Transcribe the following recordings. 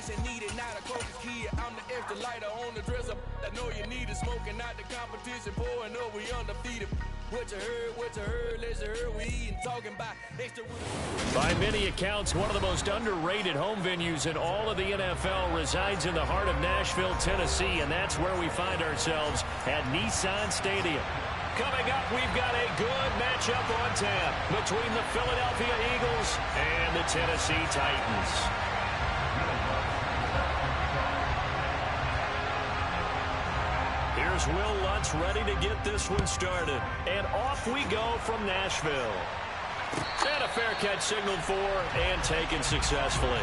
motivation needed, not a coach's kid. I'm the extra lighter on the dresser. I know you need it, smoking out the competition, pouring up, we undefeated. What you heard, let's hear we eating, talking about extra. By many accounts, one of the most underrated home venues in all of the NFL resides in the heart of Nashville, Tennessee, and that's where we find ourselves at Nissan Stadium. Coming up, we've got a good matchup on tap between the Philadelphia Eagles and the Tennessee Titans. Here's Will Lutz ready to get this one started. And off we go from Nashville. And a fair catch signaled for and taken successfully.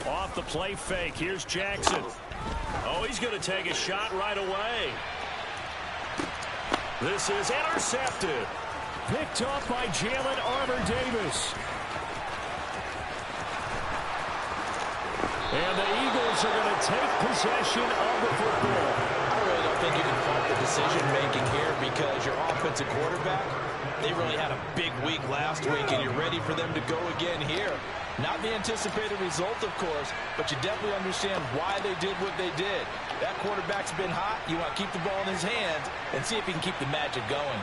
Off the play fake. Here's Jackson. Oh, he's going to take a shot right away. This is intercepted. Picked up by Jalen Armour-Davis. And the Eagles are going to take possession of the football. I really don't think you can fault the decision-making here because your offensive quarterback, they really had a big week last week, and you're ready for them to go again here. Not the anticipated result, of course, but you definitely understand why they did what they did. That quarterback's been hot. You want to keep the ball in his hands and see if he can keep the magic going.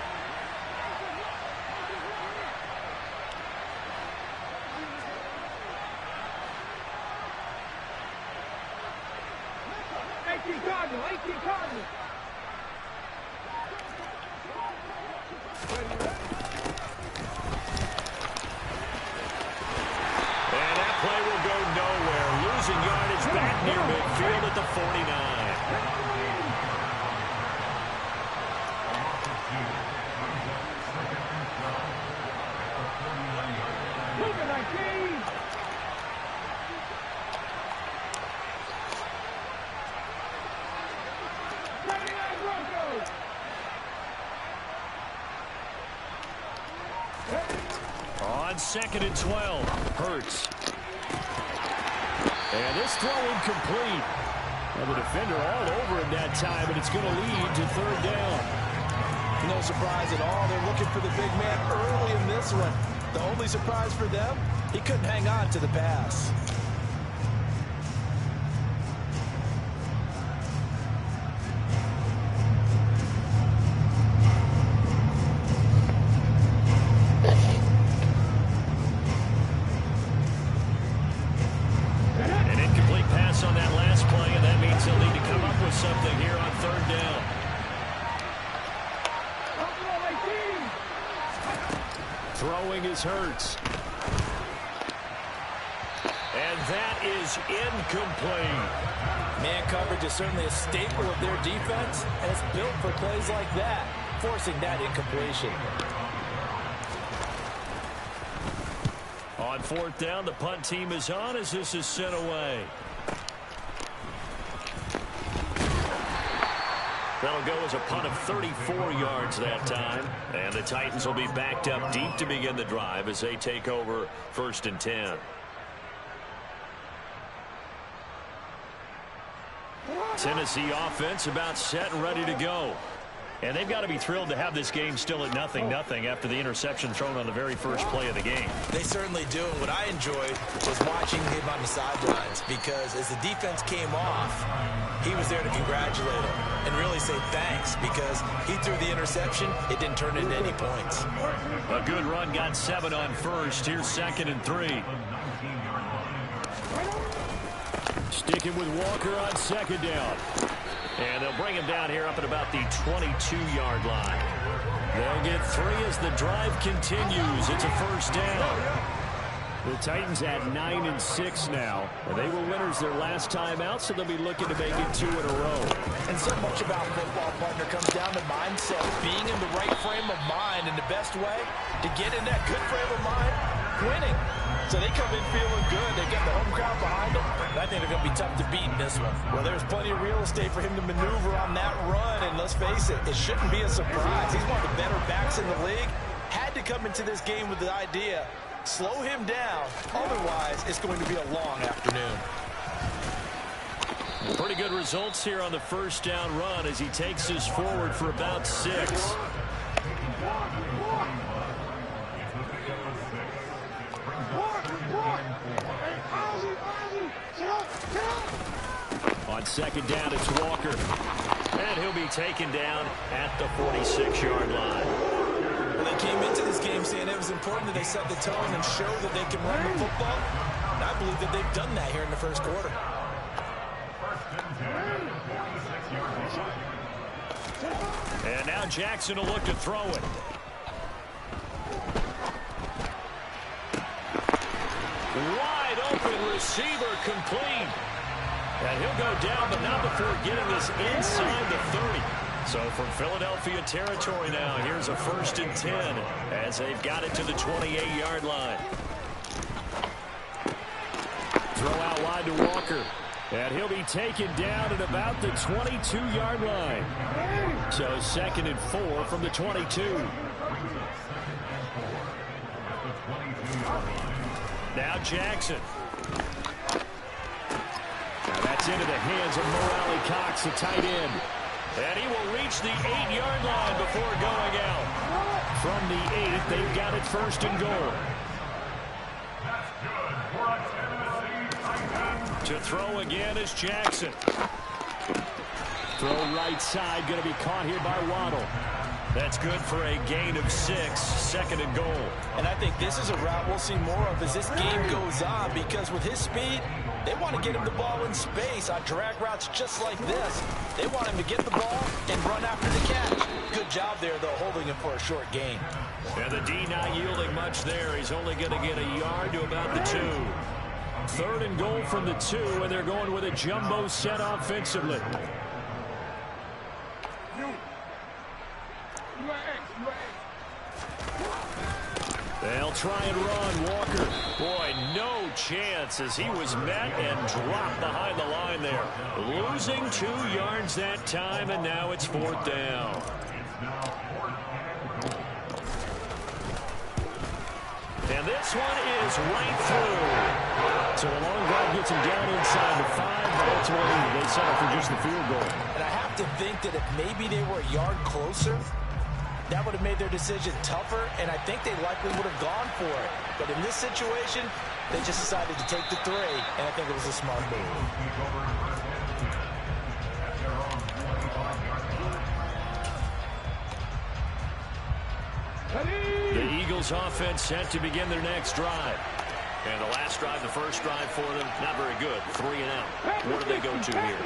On 2nd and 12, Hurts. And this throw incomplete. And the defender all over him that time, and it's going to lead to 3rd down. No surprise at all. They're looking for the big man early in this one. The only surprise for them, he couldn't hang on to the pass. Something here on 3rd down. Throwing is Hurts. And that is incomplete. Man coverage is certainly a staple of their defense, and it's built for plays like that, forcing that incompletion. On 4th down, the punt team is on as this is sent away. That'll go as a punt of 34 yards that time. And the Titans will be backed up deep to begin the drive as they take over 1st and 10. Tennessee offense about set and ready to go. And they've got to be thrilled to have this game still at 0-0 after the interception thrown on the very first play of the game. They certainly do. And what I enjoyed was watching him on the sidelines because as the defense came off, he was there to congratulate him and really say thanks because he threw the interception. It didn't turn into any points. A good run got 7 on 1st. Here's 2nd and 3. Sticking with Walker on 2nd down. And they'll bring him down here up at about the 22-yard line. They'll get 3 as the drive continues. It's a 1st down. The Titans at 9-6 now. They were winners their last time out, so they'll be looking to make it 2 in a row. And so much about football, partner, comes down to mindset, being in the right frame of mind, and the best way to get in that good frame of mind, winning. So they come in feeling good. They got the home crowd behind them. And I think they're going to be tough to beat in this one. Well, there's plenty of real estate for him to maneuver on that run, and let's face it, it shouldn't be a surprise. He's one of the better backs in the league. Had to come into this game with the idea, slow him down. Otherwise, it's going to be a long afternoon. Pretty good results here on the first down run as he takes us forward for about 6. On second down, it's Walker. And he'll be taken down at the 46-yard line. Well, they came into this game saying it was important that they set the tone and show that they can run the football. And I believe that they've done that here in the first quarter. And now Jackson will look to throw it. Wide open receiver complete. And he'll go down, but not before getting this inside the 30. So from Philadelphia territory now, here's a 1st and 10 as they've got it to the 28-yard line. Throw out wide to Walker. And he'll be taken down at about the 22-yard line. So 2nd and 4 from the 22. Now Jackson. Now that's into the hands of Morale Cox, the tight end. And he will reach the 8-yard line before going out. From the 8, they've got it 1st and goal. To throw again is Jackson. Throw right side, going to be caught here by Waddle. That's good for a gain of 6, 2nd and goal. And I think this is a route we'll see more of as this game goes on, because with his speed, they want to get him the ball in space on drag routes just like this. They want him to get the ball and run after the catch. Good job there, though, holding him for a short gain. And the D not yielding much there. He's only going to get a yard to about the 2. 3rd and goal from the 2, and they're going with a jumbo set offensively. They'll try and run. Walker, boy, no chance as he was met and dropped behind the line there. Losing 2 yards that time, and now it's 4th down. And this one is right through. So a long drive gets him down inside the 5, but ultimately they settle for just the field goal. And I have to think that if maybe they were a yard closer, that would have made their decision tougher, and I think they likely would have gone for it. But in this situation, they just decided to take the 3, and I think it was a smart move. The Eagles offense set to begin their next drive. And the last drive, the first drive for them, not very good. 3 and out. What do they go to here?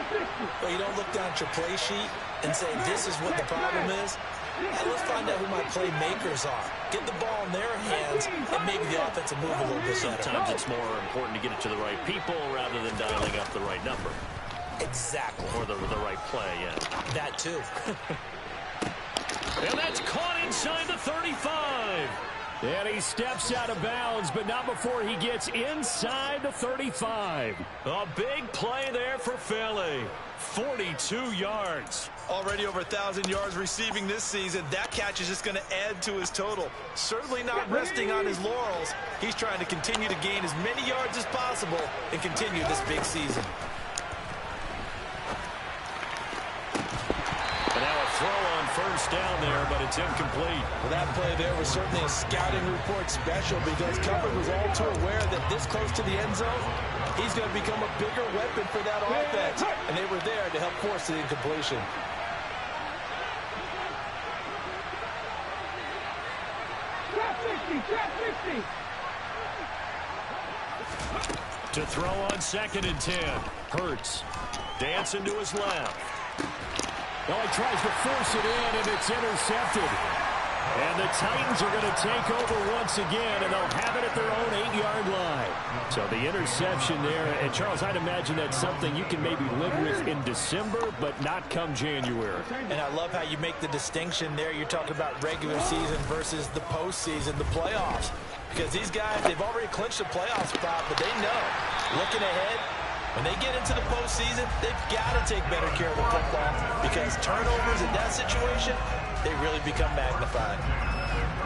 Well, you don't look down at your play sheet and say, this is what the problem is. Hey, let's find out who my playmakers are. Get the ball in their hands, and maybe the offense will move a little bit better. Sometimes it's more important to get it to the right people rather than dialing up the right number. Exactly. Or the right play, yeah. That too. And that's caught inside the 35. And he steps out of bounds, but not before he gets inside the 35. A big play there for Philly. 42 yards. Already over 1,000 yards receiving this season. That catch is just going to add to his total. Certainly not resting on his laurels. He's trying to continue to gain as many yards as possible and continue this big season. And now a throw on first down there, but it's incomplete. Well, that play there was certainly a scouting report special, because Cover was all too aware that this close to the end zone, he's going to become a bigger weapon for that offense. And they were there to help force the incompletion. To throw on 2nd and 10. Hurts. Dancing to his left. Oh, he tries to force it in, and it's intercepted. And the Titans are going to take over once again, and they'll have it at their own 8-yard line. So the interception there, and Charles, I'd imagine that's something you can maybe live with in December, but not come January. And I love how you make the distinction there. You're talking about regular season versus the postseason, the playoffs. Because these guys, they've already clinched a playoff spot, but they know, looking ahead, when they get into the postseason, they've got to take better care of the football because turnovers in that situation, they really become magnified.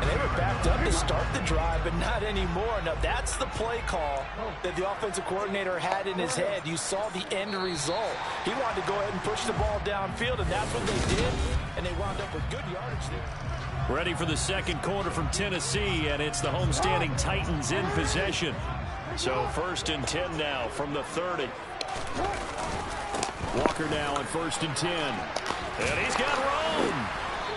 And they were backed up to start the drive, but not anymore. Now, that's the play call that the offensive coordinator had in his head. You saw the end result. He wanted to go ahead and push the ball downfield, and that's what they did, and they wound up with good yardage there. Ready for the second quarter from Tennessee, and it's the homestanding Titans in possession. So 1st and 10 now from the 30. Walker now on 1st and 10. And he's got room.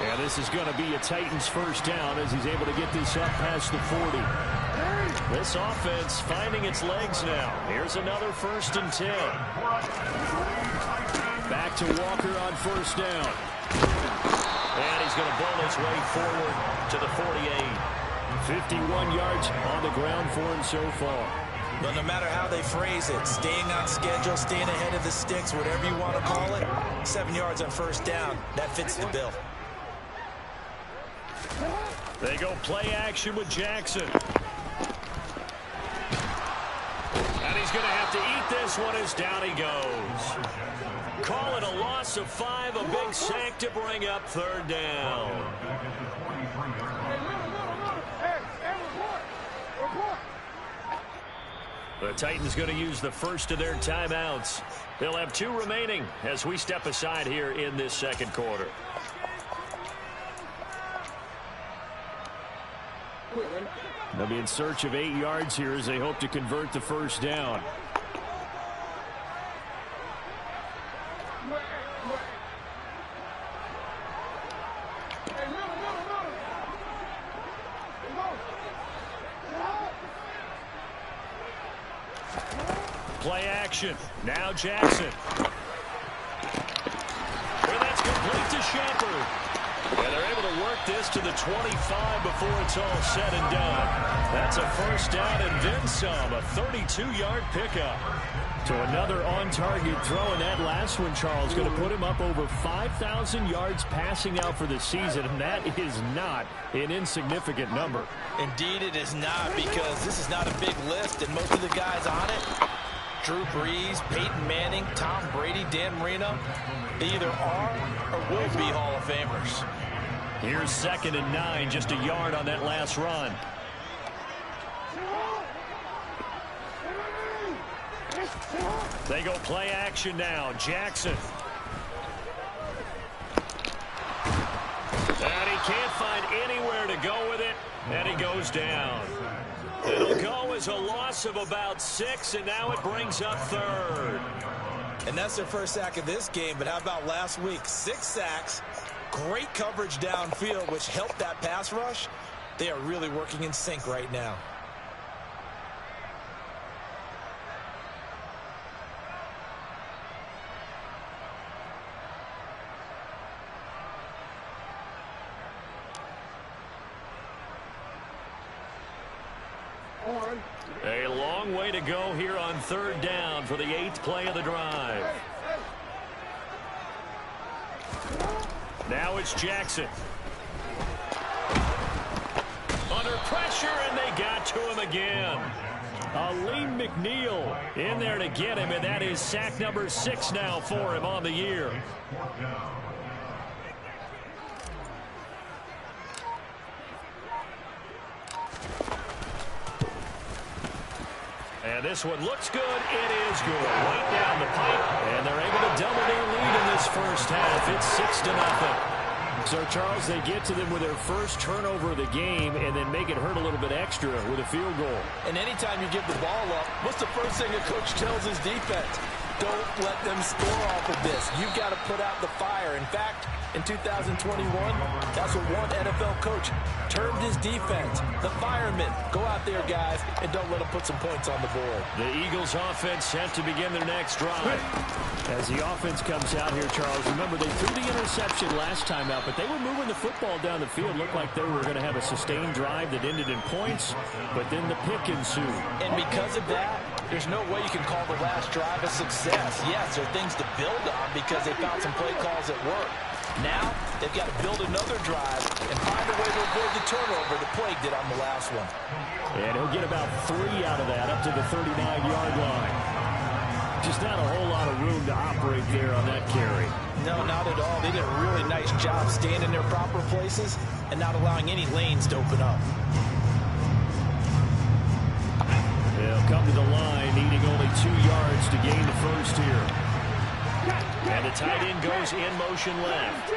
And this is going to be a Titans first down as he's able to get this up past the 40. This offense finding its legs now. Here's another 1st and 10. Back to Walker on 1st down. And he's going to bowl his way forward to the 48. 51 yards on the ground for him so far. But no matter how they phrase it, staying on schedule, staying ahead of the sticks, whatever you want to call it, 7 yards on 1st down, that fits the bill. They go play action with Jackson. And he's going to have to eat this one as down he goes. Call it a loss of 5, a big sack to bring up 3rd down. The Titans going to use the first of their timeouts. They'll have 2 remaining as we step aside here in this second quarter. They'll be in search of 8 yards here as they hope to convert the 1st down. Play action. Now Jackson. And that's complete to Shepard. And they're able to work this to the 25 before it's all said and done. That's a 1st down and then some. A 32-yard pickup. To another on-target throw, and that last one, Charles, going to put him up over 5,000 yards passing out for the season, and that is not an insignificant number. Indeed it is not, because this is not a big list, and most of the guys on it, Drew Brees, Peyton Manning, Tom Brady, Dan Marino, they either are or will be Hall of Famers. Here's 2nd and 9, just a yard on that last run. They go play action now. Jackson. And he can't find anywhere to go with it, and he goes down. It'll go as a loss of about 6, and now it brings up 3rd. And that's their first sack of this game, but how about last week? 6 sacks, great coverage downfield, which helped that pass rush. They are really working in sync right now. A long way to go here on 3rd down for the 8th play of the drive. Now it's Jackson. Under pressure, and they got to him again. Aleem McNeil in there to get him, and that is sack number 6 now for him on the year. And this one looks good. It is good. Right down the pipe, and they're able to double their lead in this first half. It's 6-0. So, Charles, they get to them with their first turnover of the game and then make it hurt a little bit extra with a field goal. And anytime you give the ball up, what's the first thing a coach tells his defense? Don't let them score off of this. You've got to put out the fire. In fact, in 2021? That's what one NFL coach termed his defense. The firemen. Go out there, guys, and don't let them put some points on the board. The Eagles offense set to begin their next drive. As the offense comes out here, Charles, remember they threw the interception last time out, but they were moving the football down the field. Looked like they were going to have a sustained drive that ended in points, but then the pick ensued. And because of that, there's no way you can call the last drive a success. Yes, there are things to build on because they found some play calls that work. Now, they've got to build another drive and find a way to avoid the turnover the plague did on the last one. And he'll get about 3 out of that up to the 39-yard line. Just not a whole lot of room to operate there on that carry. No, not at all. They did a really nice job staying in their proper places and not allowing any lanes to open up. They'll come to the line, needing only 2 yards to gain the first here. And the tight end goes in motion left.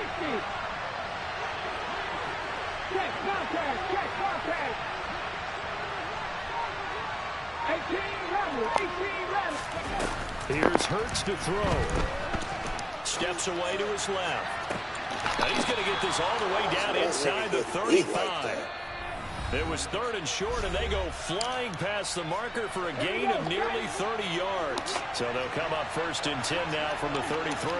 Here's Hurts to throw. Steps away to his left. And he's going to get this all the way down inside the 35. It was 3rd and short, and they go flying past the marker for a gain of nearly 30 yards. So they'll come up 1st and 10 now from the 33.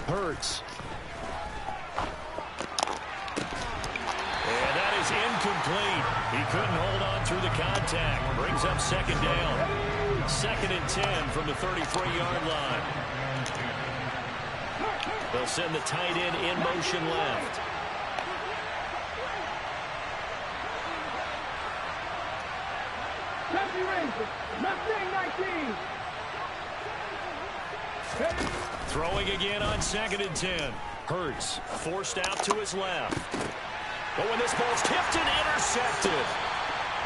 Hurts. And that is incomplete. He couldn't hold on through the contact. Brings up 2nd down. 2nd and 10 from the 33-yard line. They'll send the tight end in motion left. Throwing again on 2nd and 10. Hurts forced out to his left. But when this ball's tipped and intercepted.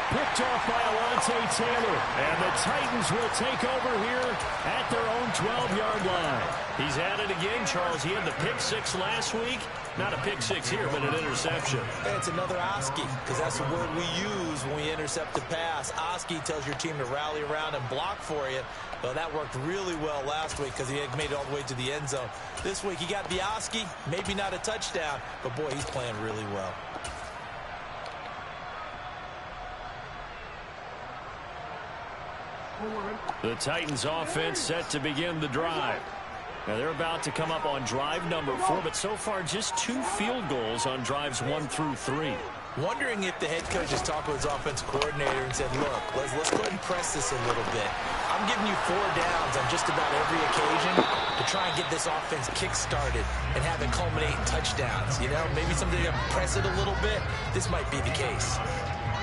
Picked off by Alontae Taylor. And the Titans will take over here at their own 12-yard line. He's at it again, Charles. He had the pick 6 last week. Not a pick 6 here, but an interception. It's another Oski, because that's the word we use when we intercept a pass. Oski tells your team to rally around and block for you. Well, that worked really well last week because he had made it all the way to the end zone. This week he got the Oski, maybe not a touchdown, but boy, he's playing really well. The Titans offense set to begin the drive. Now they're about to come up on drive number 4, but so far just 2 field goals on drives 1 through 3. Wondering if the head coach has talked with his offensive coordinator and said, look, let's go ahead and press this a little bit. I'm giving you 4 downs on just about every occasion to try and get this offense kick-started and have it culminate in touchdowns. You know, maybe something to press it a little bit. This might be the case.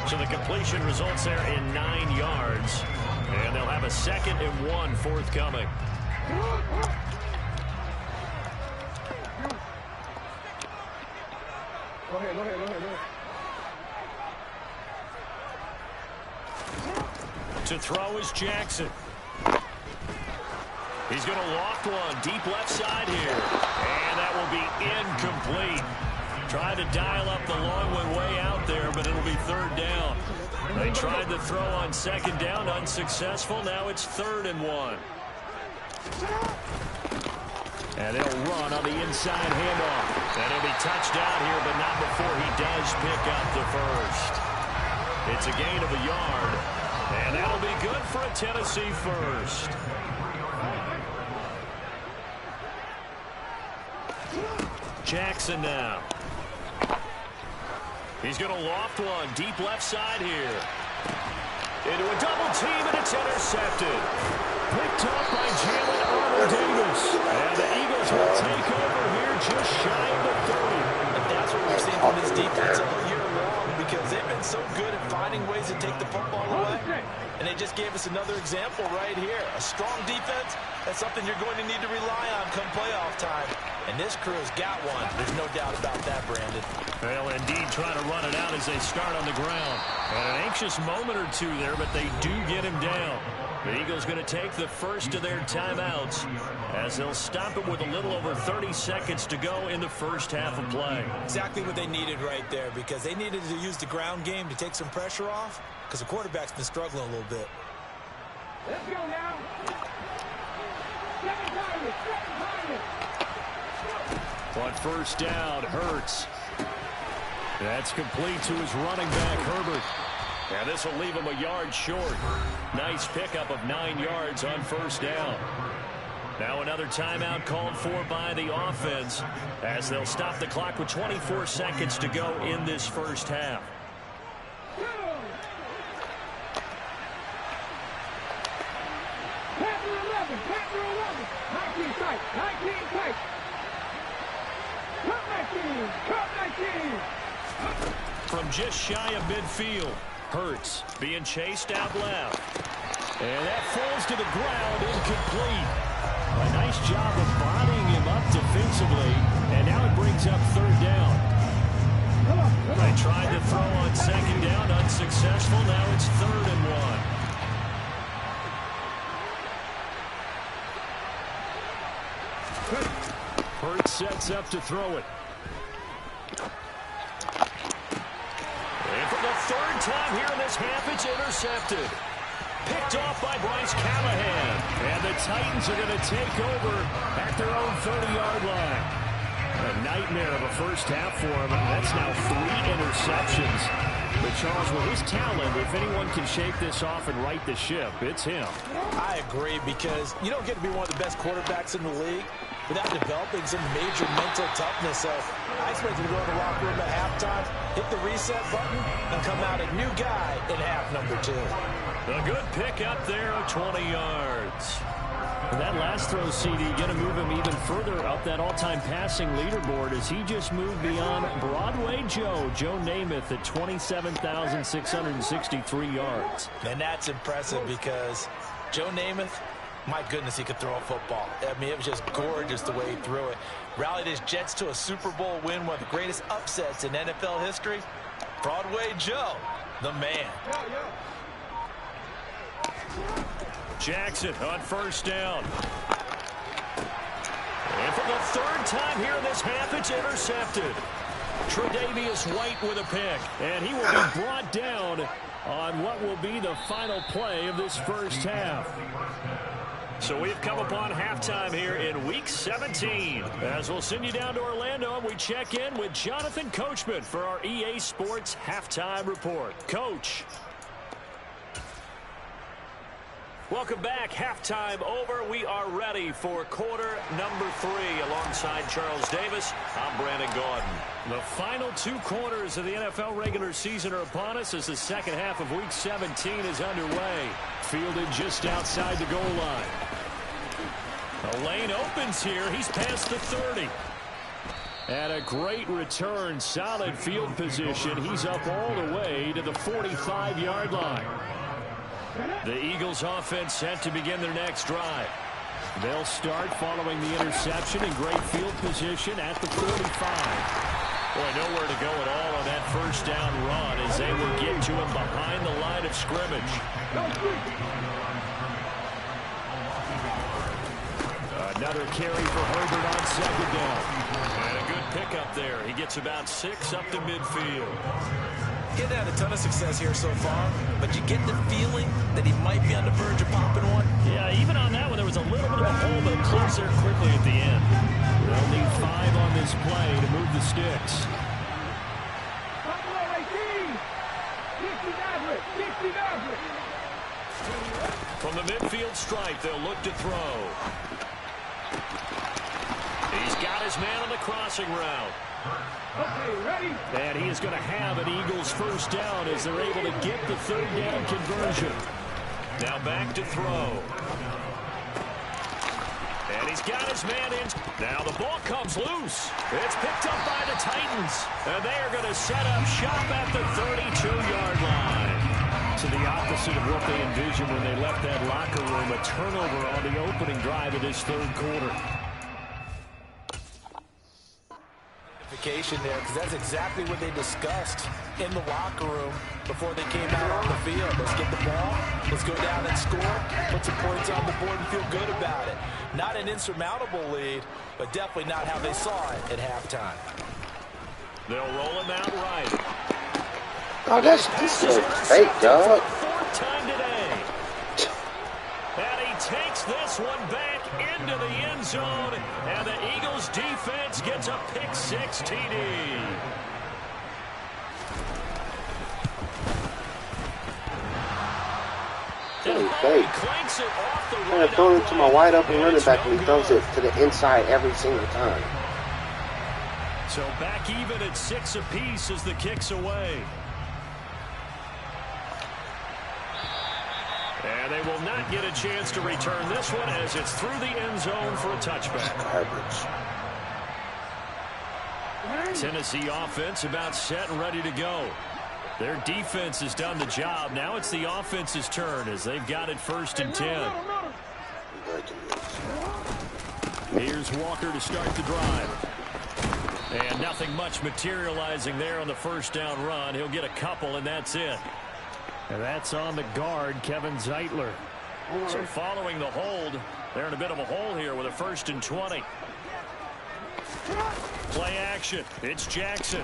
So the completion results there in 9 yards. And they'll have a 2nd and 1 forthcoming. Go ahead. To throw is Jackson. He's going to loft one deep left side here. And that will be incomplete. Tried to dial up the long one way out there, but it'll be 3rd down. They tried to throw on 2nd down, unsuccessful. Now it's 3rd and 1. And they'll run on the inside handoff. And he'll be touched down here, but not before he does pick up the first. It's a gain of a yard. And that'll be good for a Tennessee first. Jackson now. He's going to loft one deep left side here. Into a double team, and it's intercepted. Picked up by Jalen Armour-Davis. And the Eagles will take over here just shy of the 30. And that's what we're seeing from this defense all year long because they've been been so good at finding ways to take the football away. And they just gave us another example right here. A strong defense, that's something you're going to need to rely on come playoff time. And this crew's got one. There's no doubt about that, Brandon. They'll indeed try to run it out as they start on the ground. And an anxious moment or two there, but they do get him down. The Eagles going to take the first of their timeouts as they'll stop it with a little over 30 seconds to go in the first half of play. Exactly what they needed right there, because they needed to use the ground game to take some pressure off, because the quarterback's been struggling a little bit. Let's go now. Second target. On first down, Hurts. That's complete to his running back, Herbert. And this will leave him a yard short. Nice pickup of 9 yards on first down. Now another timeout called for by the offense as they'll stop the clock with 24 seconds to go in this first half. Packer 11. 19 tight. Cut 19. From just shy of midfield, Hurts being chased out left. And that falls to the ground, incomplete. A nice job of bodying him up defensively, and now it brings up third down. They tried to throw on second down, unsuccessful. Now it's 3rd and 1. Hurts sets up to throw it. And for the 3rd time here in this half, it's intercepted. Picked off by Bryce Callahan. And the Titans are going to take over at their own 30-yard line. A nightmare of a first half for him. That's now 3 interceptions. But Charles, with his talent, if anyone can shake this off and right the ship, it's him. I agree, because you don't get to be one of the best quarterbacks in the league without developing some major mental toughness. So I expect him to go in the locker room at halftime, hit the reset button, and come out a new guy in half number 2. A good pick up there of 20 yards. That last throw, CD, going to move him even further up that all-time passing leaderboard as he just moved beyond Broadway Joe Namath at 27,663 yards. And that's impressive, because Joe Namath, my goodness, he could throw a football. I mean, it was just gorgeous the way he threw it. Rallied his Jets to a Super Bowl win, one of the greatest upsets in NFL history. Broadway Joe, the man. Jackson on first down. And for the 3rd time here in this half, it's intercepted. Tre'Davious White with a pick. And he will be brought down on what will be the final play of this first half. So we've come upon halftime here in Week 17. As we'll send you down to Orlando, and we check in with Jonathan Coachman for our EA Sports Halftime Report. Coach. Welcome back. Halftime over. We are ready for quarter number 3. Alongside Charles Davis, I'm Brandon Gordon. The final 2 quarters of the NFL regular season are upon us as the second half of Week 17 is underway. Fielded just outside the goal line. The lane opens here. He's past the 30. And a great return. Solid field position. He's up all the way to the 45-yard line. The Eagles offense set to begin their next drive. They'll start following the interception in great field position at the 45. Boy, nowhere to go at all on that first down run as they will get to him behind the line of scrimmage. Another carry for Herbert on second down. And a good pickup there. He gets about 6 up to midfield. He's had a ton of success here so far, but you get the feeling that he might be on the verge of popping one. Yeah, even on that one, there was a little bit of a hole, but it closed there quickly at the end. They'll need 5 on this play to move the sticks. From the midfield stripe, they'll look to throw. He's got his man on the crossing route. Okay, ready? And he is going to have an Eagles first down as they're able to get the 3rd down conversion. Now back to throw. And he's got his man in. Now the ball comes loose. It's picked up by the Titans. And they are going to set up shop at the 32-yard line. To the opposite of what they envisioned when they left that locker room. A turnover on the opening drive of this third quarter. There, because that's exactly what they discussed in the locker room before they came out on the field. Let's get the ball, let's go down and score, put some points on the board and feel good about it. Not an insurmountable lead, but definitely not how they saw it at halftime. They'll roll him out right. Oh, that's fake, dog. Fourth time today. And he takes this one back into the end zone, and the Eagles defense gets a pick-6 TD. Fake. I'm going to throw it to my wide open running back, and he throws it to the inside every single time. So back even at 6 apiece as the kick's away. And they will not get a chance to return this one as it's through the end zone for a touchback. Tennessee offense about set and ready to go. Their defense has done the job. Now it's the offense's turn as they've got it 1st and 10. Here's Walker to start the drive. And nothing much materializing there on the first down run. He'll get a couple, and that's it. And that's on the guard, Kevin Zeitler. So following the hold, they're in a bit of a hole here with a 1st and 20. Play action. It's Jackson.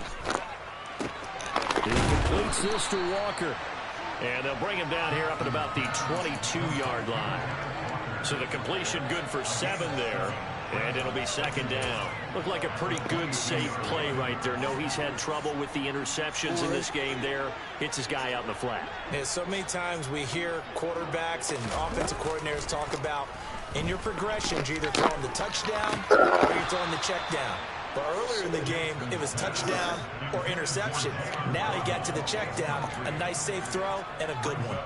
He completes this to Walker. And they'll bring him down here up at about the 22-yard line. So the completion good for 7 there. And it'll be 2nd down. Looked like a pretty good, safe play right there. No, he's had trouble with the interceptions in this game there. Hits his guy out in the flat. Yeah, so many times we hear quarterbacks and offensive coordinators talk about in your progressions, you're either throwing the touchdown or you're throwing the check down. But earlier in the game, it was touchdown or interception. Now he got to the check down, a nice safe throw, and a good one.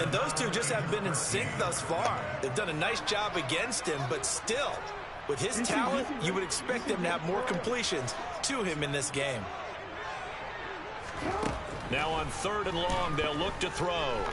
And those two just have been in sync thus far. They've done a nice job against him, but still, with his talent, you would expect them to have more completions to him in this game. Now on 3rd and long, they'll look to throw.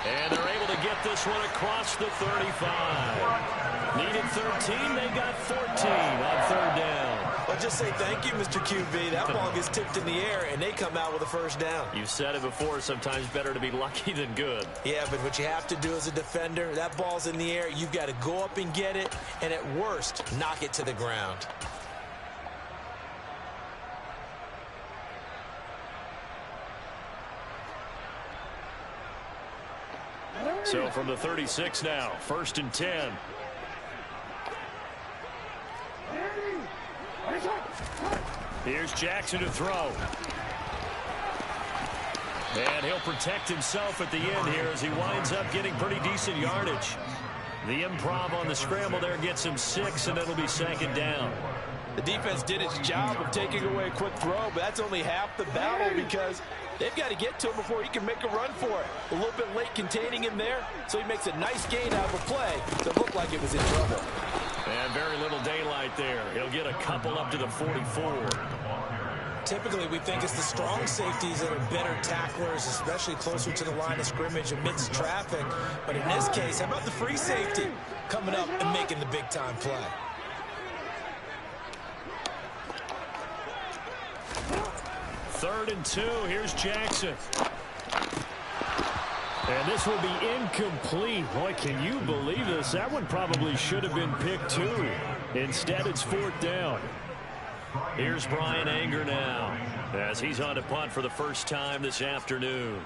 And they're able to get this one across the 35. Needed 13, they got 14 on 3rd down. I'll just say thank you, Mr. QB. That ball gets tipped in the air, and they come out with a 1st down. You said it before, sometimes better to be lucky than good. Yeah, but what you have to do as a defender, that ball's in the air, you've got to go up and get it, and at worst, knock it to the ground. So from the 36 now, 1st and 10. Here's Jackson to throw. And he'll protect himself at the end here as he winds up getting pretty decent yardage. The improv on the scramble there gets him 6, and it'll be 2nd down. The defense did its job of taking away a quick throw, but that's only half the battle because they've got to get to him before he can make a run for it. A little bit late containing him there, so he makes a nice gain out of a play that looked like it was in trouble. And very little daylight there. He'll get a couple up to the 44. Typically, we think it's the strong safeties that are better tacklers, especially closer to the line of scrimmage amidst traffic. But in this case, how about the free safety coming up and making the big-time play? Third and 2. Here's Jackson. And this will be incomplete. Boy, can you believe this? That one probably should have been picked 2. Instead, it's 4th down. Here's Brian Anger now as he's on to punt for the first time this afternoon.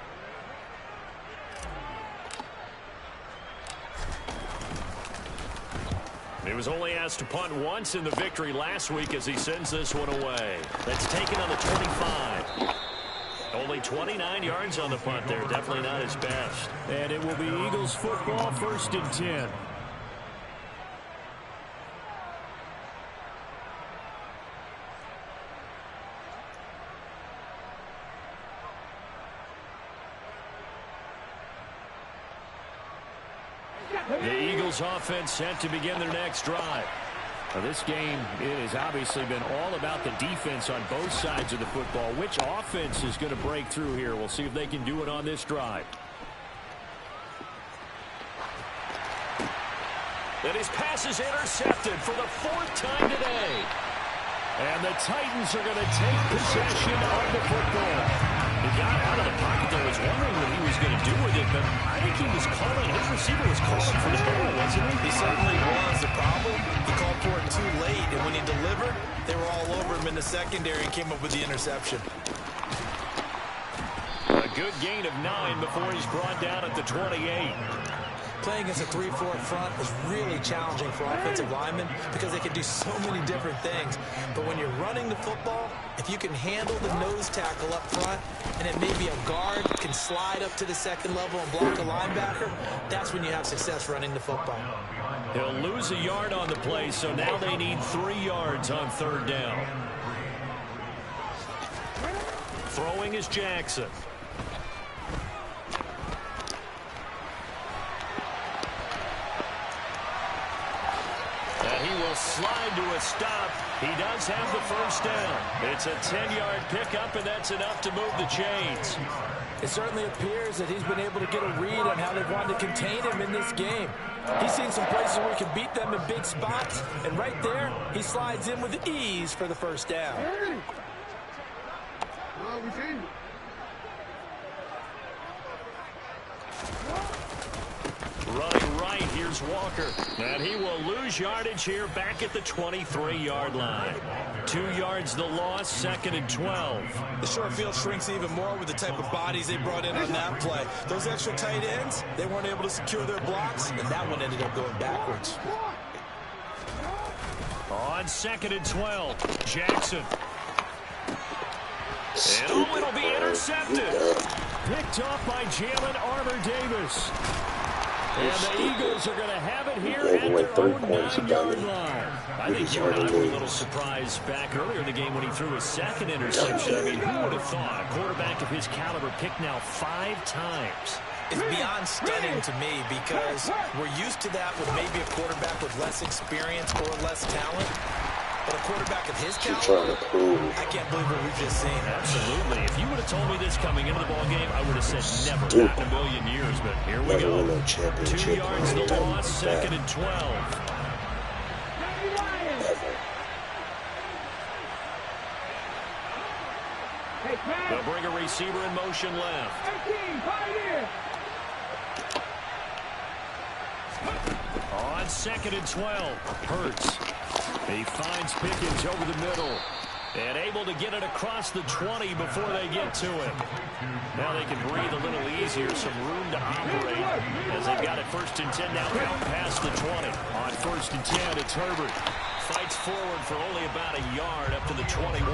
He was only asked to punt once in the victory last week as he sends this one away. That's taken on the 25. Only 29 yards on the punt there. Definitely not his best. And it will be Eagles football, 1st and 10. The Eagles Eagles offense set to begin their next drive. Now, this game, it has obviously been all about the defense on both sides of the football. Which offense is going to break through here? We'll see if they can do it on this drive. And his pass is intercepted for the 4th time today. And the Titans are going to take possession of the football. He got out of the pocket there. Was wondering what he was going to do with it, but I think he was calling. His receiver was calling for the ball, wasn't he? He certainly was. The problem, he called for it too late, and when he delivered, they were all over him in the secondary and came up with the interception. A good gain of 9 before he's brought down at the 28. Playing against a 3-4 front is really challenging for offensive linemen because they can do so many different things. But when you're running the football, if you can handle the nose tackle up front, and it may be a guard can slide up to the second level and block a linebacker, that's when you have success running the football. He'll lose a yard on the play, so now they need 3 yards on 3rd down. Throwing is Jackson. He will slide to a stop. He does have the 1st down. It's a 10-yard pickup, and that's enough to move the chains. It certainly appears that he's been able to get a read on how they've wanted to contain him in this game. He's seen some places where he can beat them in big spots, and right there, he slides in with ease for the 1st down. Running right, here's Walker. And he will lose yardage here back at the 23-yard line. 2 yards the loss, 2nd and 12. The short field shrinks even more with the type of bodies they brought in on that play. Those extra tight ends, they weren't able to secure their blocks, and that one ended up going backwards. On 2nd and 12, Jackson. And it'll be intercepted. Picked off by Jalen Armour-Davis. And the Eagles are going to have it here at their own 9-yard line. I think you and I were a little surprised back earlier in the game when he threw his 2nd interception. I mean, who would have thought a quarterback of his caliber picked now 5 times? It's beyond stunning to me because we're used to that with maybe a quarterback with less experience or less talent. But a quarterback of his caliber, I can't believe what we've just seen. Absolutely. If you would have told me this coming into the ballgame, I would have said never, not in a million years. But here we go. 2 yards the loss, 2nd and 12. They'll bring a receiver in motion left. On 2nd and 12, Hurts. He finds Pickens over the middle and able to get it across the 20 before they get to it. Now they can breathe a little easier, some room to operate as they've got it 1st and 10 now out past the 20. On 1st and 10, it's Herbert. Fights forward for only about a yard up to the 21.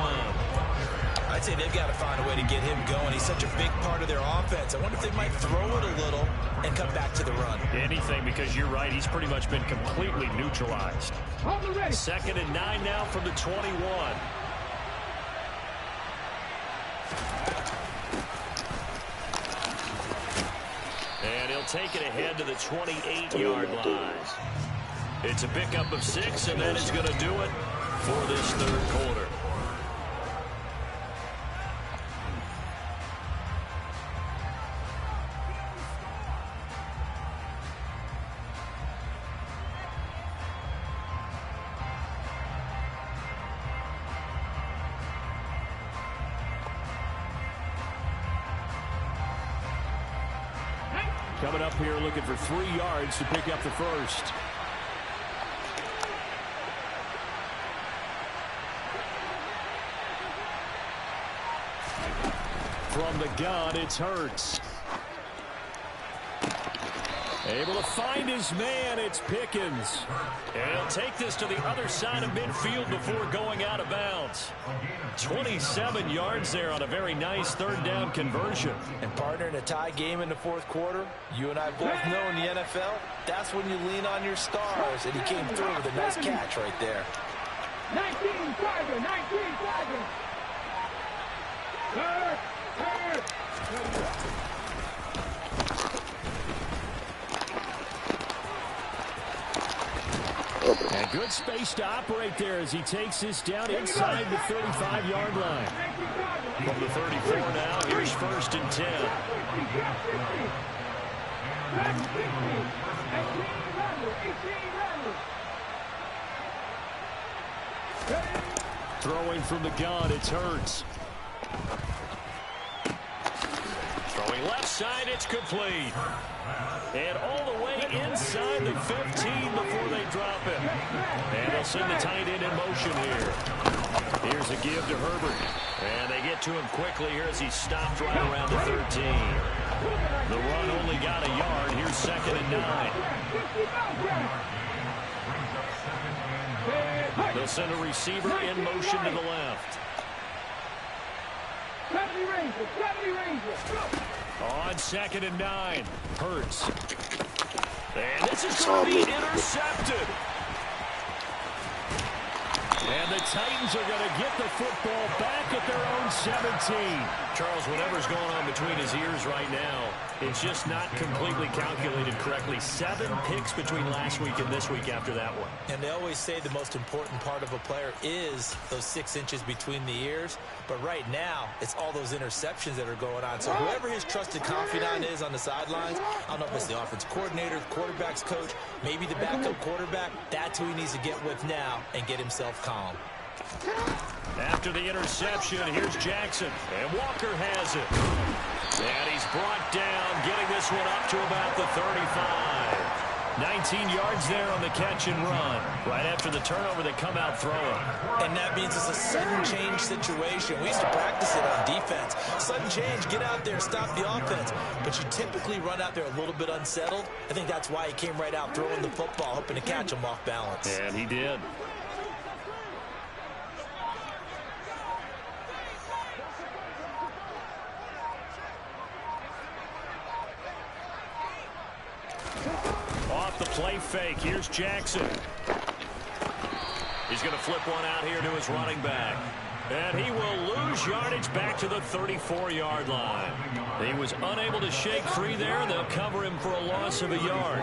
I'd say they've got to find a way to get him going. He's such a big part of their offense. I wonder if they might throw it a little and come back to the run. Anything, because you're right. He's pretty much been completely neutralized. 2nd and 9 now from the 21. And he'll take it ahead to the 28-yard line. It's a pickup of 6, and that is going to do it for this 3rd quarter. Coming up here looking for 3 yards to pick up the 1st. From the gun, it's Hurts. Able to find his man, it's Pickens. And he'll take this to the other side of midfield before going out of bounds. 27 yards there on a very nice 3rd down conversion. And partner, in a tie game in the 4th quarter, you and I both know in the NFL, that's when you lean on your stars. And he came through with a nice catch right there. 19 Tiger, 19 Tiger. Good space to operate there as he takes this down inside the 35-yard line. From the 34 now, here's 1st and 10. Throwing from the gun, it's Hurts. Throwing left side, it's complete. And all the way inside the 15 before they drop it. And they'll send the tight end in motion here. Here's a give to Herbert. And they get to him quickly here as he stopped right around the 13. The run only got a yard. Here's 2nd and 9. They'll send a receiver in motion to the left. On 2nd and 9, Hurts. And this is going to be intercepted. And the Titans are going to get the football back at their own 17. Charles, whatever's going on between his ears right now, it's just not completely calculated correctly. 7 picks between last week and this week after that one. And they always say the most important part of a player is those 6 inches between the ears. But right now, it's all those interceptions that are going on. So whoever his trusted confidant is on the sidelines, I don't know if it's the offensive coordinator, the quarterback's coach, maybe the backup quarterback, that's who he needs to get with now and get himself calm. After the interception, here's Jackson. And Walker has it. And he's brought down, getting this one up to about the 35. 19 yards there on the catch and run. Right after the turnover, they come out throwing. And that means it's a sudden change situation. We used to practice it on defense. Sudden change, get out there, stop the offense. But you typically run out there a little bit unsettled. I think that's why he came right out throwing the football, hoping to catch him off balance. And he did. Off the play fake, here's Jackson. He's going to flip one out here to his running back. And he will lose yardage back to the 34-yard line. He was unable to shake free there. They'll cover him for a loss of a yard.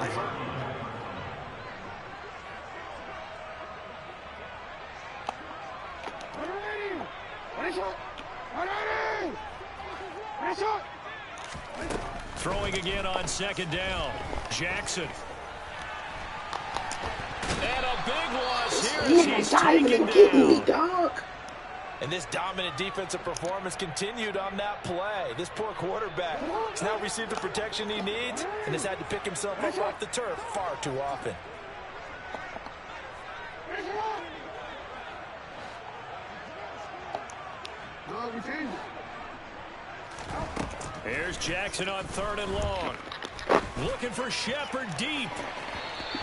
Throwing again on 2nd down. Jackson. And a big loss here as he's taken down. And this dominant defensive performance continued on that play. This poor quarterback has now received the protection he needs and has had to pick himself up off the turf far too often. Here's Jackson on 3rd and long. Looking for Shepard deep.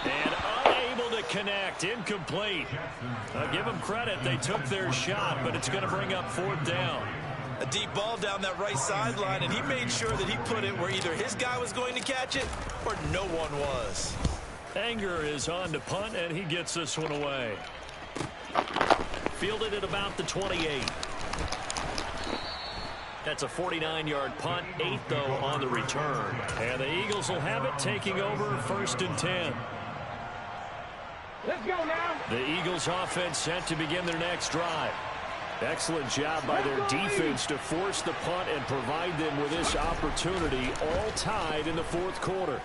And unable to connect. Incomplete. I'll give them credit. They took their shot, but it's going to bring up 4th down. A deep ball down that right sideline, and he made sure that he put it where either his guy was going to catch it or no one was. Anger is on to punt, and he gets this one away. Fielded at about the 28. That's a 49-yard punt, 8 though on the return. And the Eagles will have it, taking over 1st and 10. Let's go now. The Eagles offense set to begin their next drive. Excellent job by their defense to force the punt and provide them with this opportunity, all tied in the 4th quarter.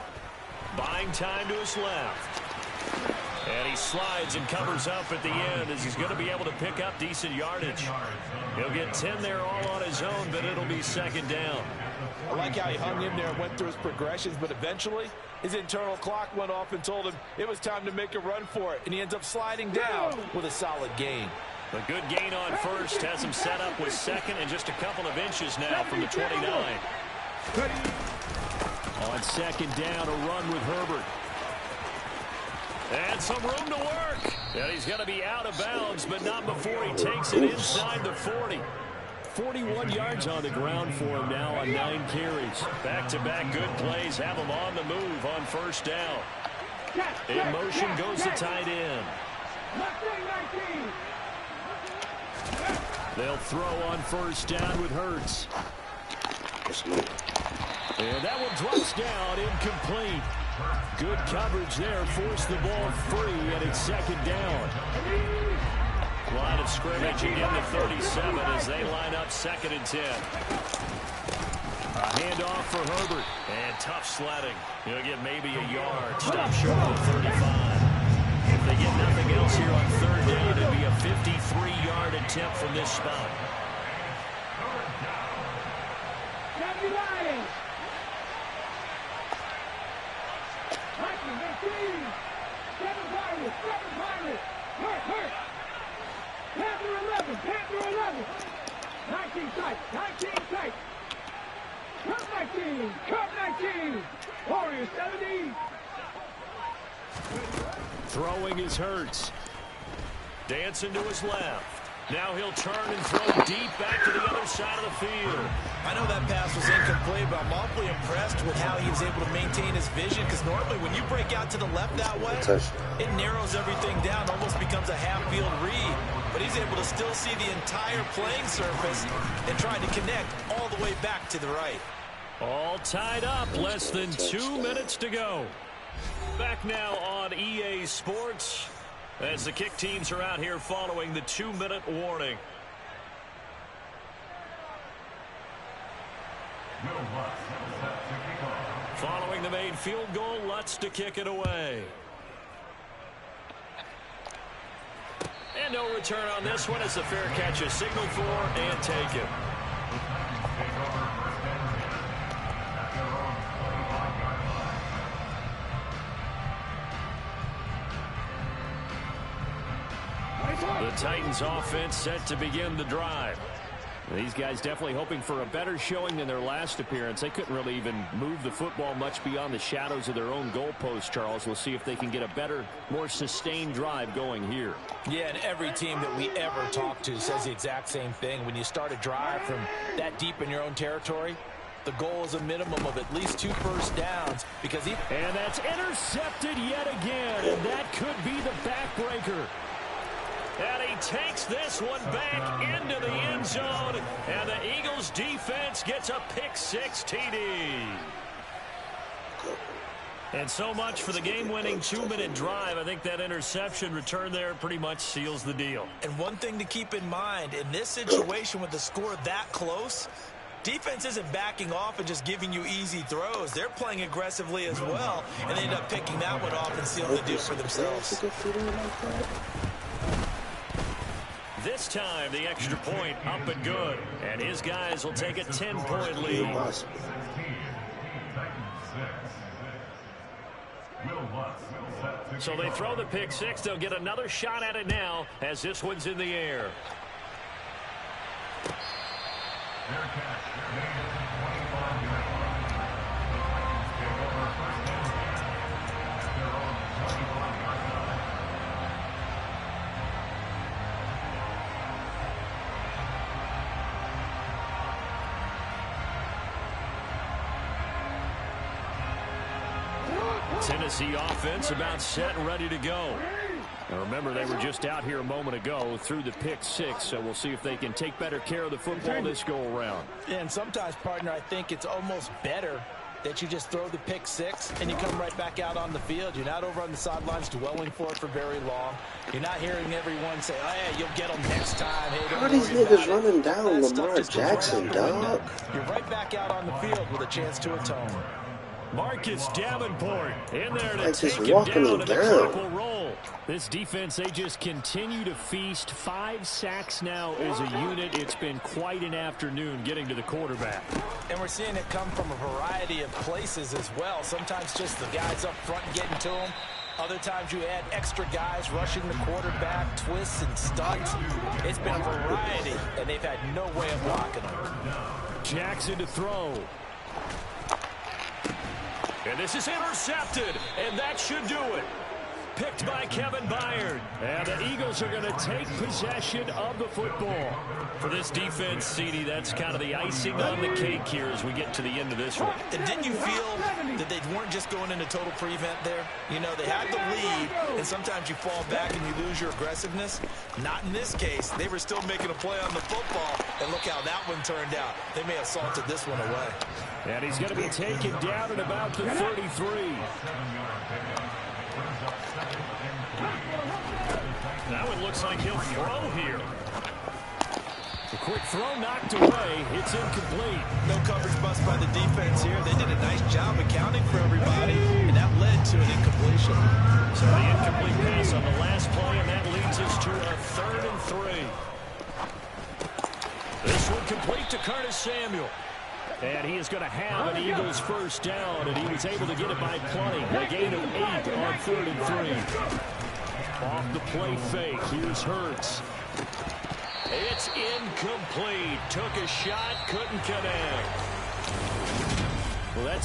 Buying time to his left. And he slides and covers up at the end as he's going to be able to pick up decent yardage. He'll get 10 there all on his own, but it'll be 2nd down. I like how he hung in there and went through his progressions, but eventually his internal clock went off and told him it was time to make a run for it, and he ends up sliding down with a solid gain. A good gain on 1st has him set up with 2nd and just a couple of inches now from the 29. On 2nd down, a run with Herbert. And some room to work. And he's going to be out of bounds, but not before he takes it inside the 40. 41 yards on the ground for him now on 9 carries. Back-to-back good plays have him on the move on 1st down. In motion goes the tight end. They'll throw on 1st down with Hurts. And that one drops down incomplete. Good coverage there. Forced the ball free, and it's second down. Line of scrimmage again to 37 as they line up 2nd and 10. A handoff for Herbert. And tough sledding. He'll get maybe a yard. Stop short of the 35. If they get nothing else here on 3rd down, it'll be a 53-yard attempt from this spot. Panther 11. 19 tight. 19 tight. Cup 19. Cup 19. Warriors 70. Throwing is Hurts. Dancing to his left. Now he'll turn and throw deep back to the other side of the field. I know that pass was incomplete, but I'm awfully impressed with how he was able to maintain his vision, because normally when you break out to the left that way, it narrows everything down, almost becomes a half-field read. But he's able to still see the entire playing surface and try to connect all the way back to the right. All tied up, less than 2 minutes to go. Back now on EA Sports as the kick teams are out here following the 2-minute warning. Following the made field goal, Lutz to kick it away. And no return on this one as the fair catch is signaled for and taken. The Titans offense set to begin the drive. These guys definitely hoping for a better showing than their last appearance. They couldn't really even move the football much beyond the shadows of their own goalpost, Charles. We'll see if they can get a better, more sustained drive going here. Yeah, and every team that we ever talk to says the exact same thing. When you start a drive from that deep in your own territory, the goal is a minimum of at least 2 first downs. And that's intercepted yet again, and that could be the backbreaker. And he takes this one back into the end zone. And the Eagles defense gets a pick-6 TD. And so much for the game-winning 2-minute drive. I think that interception return there pretty much seals the deal. And one thing to keep in mind, in this situation with the score that close, defense isn't backing off and just giving you easy throws. They're playing aggressively as well, and they end up picking that one off and sealing the deal for themselves. This time, the extra point up and good. And his guys will take a 10-point lead. So they throw the pick-6. They'll get another shot at it now as this one's in the air. Tennessee offense about set and ready to go. Now remember, they were just out here a moment ago through the pick-6, so we'll see if they can take better care of the football this go-around. And sometimes, partner, I think it's almost better that you just throw the pick-6 and you come right back out on the field. You're not over on the sidelines dwelling for it for very long. You're not hearing everyone say, oh, yeah, you'll get them next time. Hey, how are these niggas running down Lamar Jackson, dog? You're right back out on the field with a chance to atone. Marcus Davenport in there to take him down in the critical role. This defense, they just continue to feast. 5 sacks now as a unit. It's been quite an afternoon getting to the quarterback. And we're seeing it come from a variety of places as well. Sometimes just the guys up front getting to him. Other times you add extra guys rushing the quarterback, twists and stunts. It's been a variety, and they've had no way of blocking them. Jackson to throw. And this is intercepted, and that should do it. picked by Kevin Byard. And the Eagles are going to take possession of the football. For this defense, CD, that's kind of the icing on the cake here as we get to the end of this one. And didn't you feel that they weren't just going into total prevent there? You know, they had the lead, and sometimes you fall back and you lose your aggressiveness. Not in this case. They were still making a play on the football, and look how that one turned out. They may have salted this one away. And he's going to be taken down at about the 33. That one looks like he'll throw here. The quick throw knocked away. It's incomplete. No coverage bust by the defense here. They did a nice job accounting for everybody, and that led to an incompletion. So the incomplete pass on the last play, and that leads us to a 3rd and 3. This one complete to Curtis Samuel. And he is going to have an Eagles first down, and he was able to get it by plenty. A gain of 8 on 3rd and 3. Off the play fake. Here's Hurts. It's incomplete. Took a shot, couldn't connect. Well, that's